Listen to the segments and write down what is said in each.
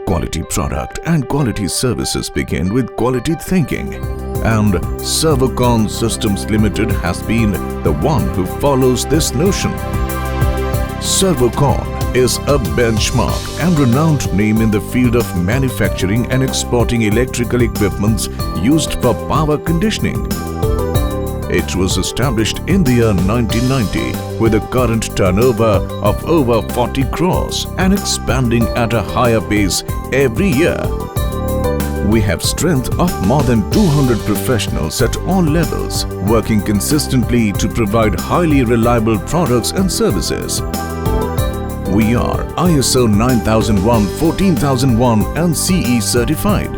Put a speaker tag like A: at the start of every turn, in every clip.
A: Quality product and quality services begin with quality thinking. And Servocon Systems Limited has been the one who follows this notion. Servocon is a benchmark and renowned name in the field of manufacturing and exporting electrical equipments used for power conditioning. It was established in the year 1990 with a current turnover of over 40 crores and expanding at a higher pace every year. We have strength of more than 200 professionals at all levels, working consistently to provide highly reliable products and services. We are ISO 9001, 14001 and CE certified.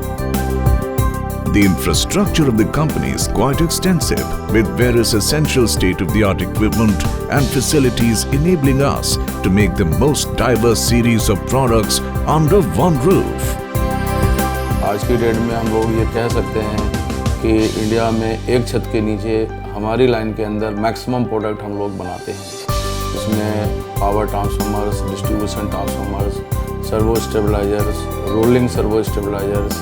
A: The infrastructure of the company is quite extensive, with various essential state-of-the-art equipment and facilities enabling us to make the most diverse series of products under one roof.
B: आज की date में हम लोग ये कह सकते हैं कि इंडिया में एक छत के नीचे हमारी लाइन के अंदर मैक्सिमम प्रोडक्ट हम लोग बनाते हैं। इसमें power transformers, distribution transformers, servo stabilisers, rolling servo stabilisers,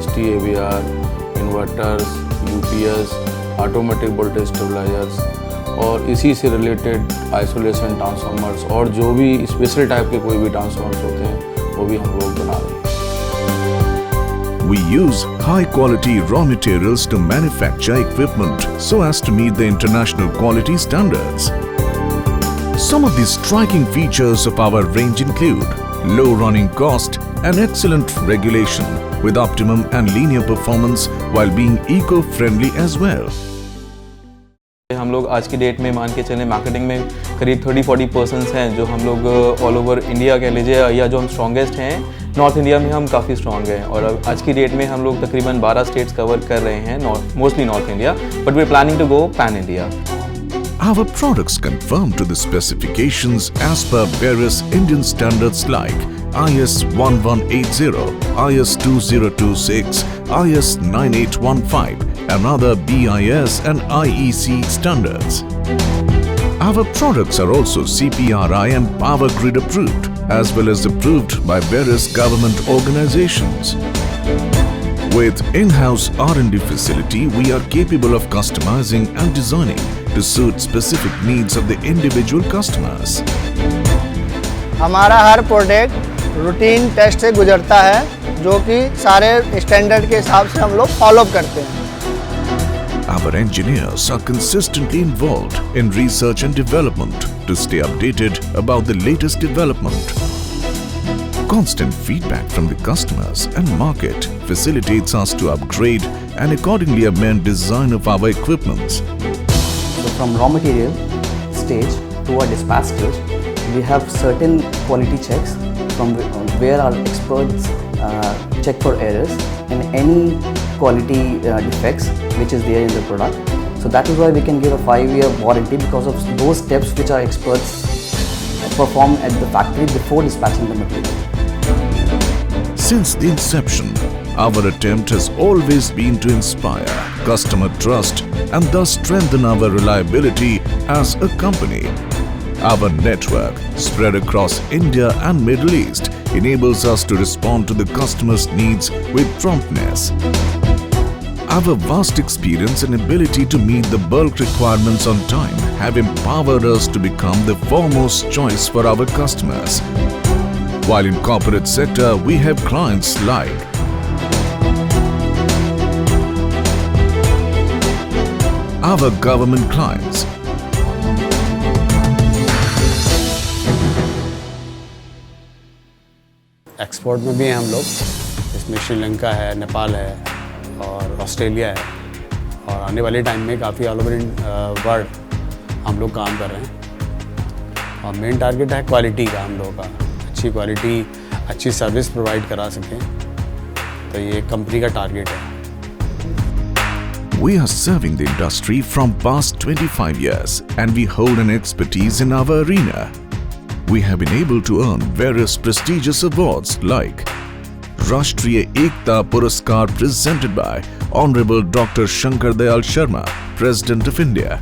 B: STAVR, inverters, UPS, automatic voltage stabilisers और इसी से रिलेटेड आइसोलेशन ट्रांसफार्मर्स और जो भी स्पेशल टाइप के कोई भी ट्रांसफार्मर्स होते हैं वो भी हम लोग बना रहे हैं।
A: We use high-quality raw materials to manufacture equipment so as to meet the international quality standards. Some of the striking features of our range include low running cost and excellent regulation with optimum and linear performance while being eco-friendly as well.
C: हम लोग आज की date में मान के चलें marketing में करीब 30-40% हैं जो हम लोग ऑल ओवर इंडिया कह लीजिए या जो हम स्ट्रॉन्गेस्ट हैं। नॉर्थ इंडिया में हम काफ़ी स्ट्रॉन्ग हैं और अब आज की डेट में हम लोग तकरीबन 12 स्टेट्स कवर कर रहे हैं, mostly north India, but we are planning to go pan India.
A: Our products conform to the specifications as per various Indian standards like IS 1180, IS 2026, IS 9815 and other BIS and IEC standards. Our products are also CPRI and Power Grid approved as well as approved by various government organizations. With in-house R&D facility, we are capable of customizing and designing to suit specific needs of the individual customers.
D: हमारा हर product routine test से गुजरता है जो कि सारे standard के हिसाब से हम लोग फॉलो करते हैं।
A: Our engineers are consistently involved in research and development to stay updated about the latest development. Constant feedback from the customers and market facilitates us to upgrade and accordingly amend design of our equipments.
E: So from raw material stage to our dispatch stage, we have certain quality checks from where our experts check for errors and any quality defects which is there in the product. So that is why we can give a 5-year warranty because of those steps which our experts perform at the factory before dispatching the material.
A: Since the inception, our attempt has always been to inspire customer trust and thus strengthen our reliability as a company. Our network, spread across India and Middle East, enables us to respond to the customer's needs with promptness. Our vast experience and ability to meet the bulk requirements on time have empowered us to become the foremost choice for our customers. While in corporate sector, we have clients like our government clients,
F: export में भी हैं हम लोग, इसमें श्रीलंका है, नेपाल है और Australia है और आने वाले टाइम में काफ़ी ऑल ओवर वर्ल्ड हम लोग काम कर रहे हैं और मेन टारगेट है क्वालिटी का हम लोगों का, अच्छी क्वालिटी, अच्छी सर्विस प्रोवाइड करा सकें, तो ये कंपनी का टारगेट है।
A: We are serving the industry from past 25 years and we hold an expertise in our arena. We have been able to earn various prestigious awards like Rashtriya Ekta Puraskar presented by Honorable Dr. Shankar Dayal Sharma, President of India.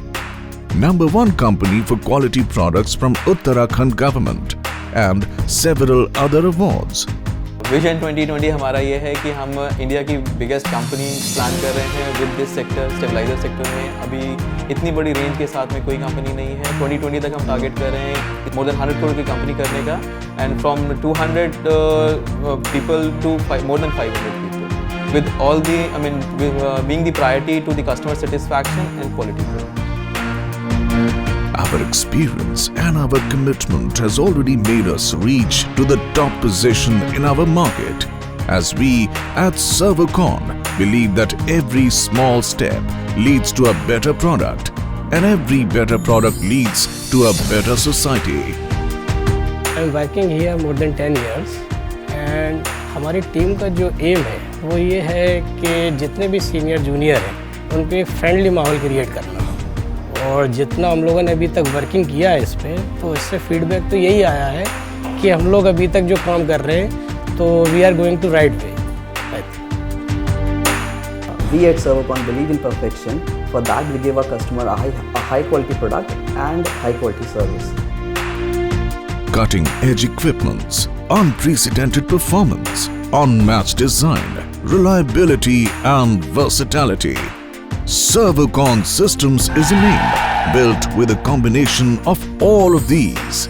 A: #1 company for quality products from Uttarakhand government and several other awards.
C: Vision 2020 हमारा ये है कि हम India की biggest company plan कर रहे हैं with this sector, stabiliser sector में। अभी इतनी बड़ी रेंज के साथ में कोई कंपनी नहीं है। 2020 तक हम टारगेट कर रहे हैं मोर देन 100 करोड़ की कंपनी करने का, and from 200 people to more than 500 people, with all the being the priority to the customer satisfaction and quality.
A: Our experience and our commitment has already made us reach to the top position in our market, as we at Servocon believe that every small step leads to a better product, and every better product leads to a better society.
G: I'm working here more than 10 years and हमारी team का जो M है वो ये है कि जितने भी सीनियर जूनियर हैं उनको एक फ्रेंडली माहौल क्रिएट करना, और जितना हम लोगों ने अभी तक वर्किंग किया है इस पे, तो इससे फीडबैक तो यही आया है कि हम लोग अभी तक जो काम कर रहे हैं तो we are going to right way.
E: We at Servocon believe in perfection. For that, we give our customer a high quality product and high quality service.
A: Cutting edge equipments, unprecedented performance, unmatched design, reliability and versatility. Servocon Systems is a name built with a combination of all of these.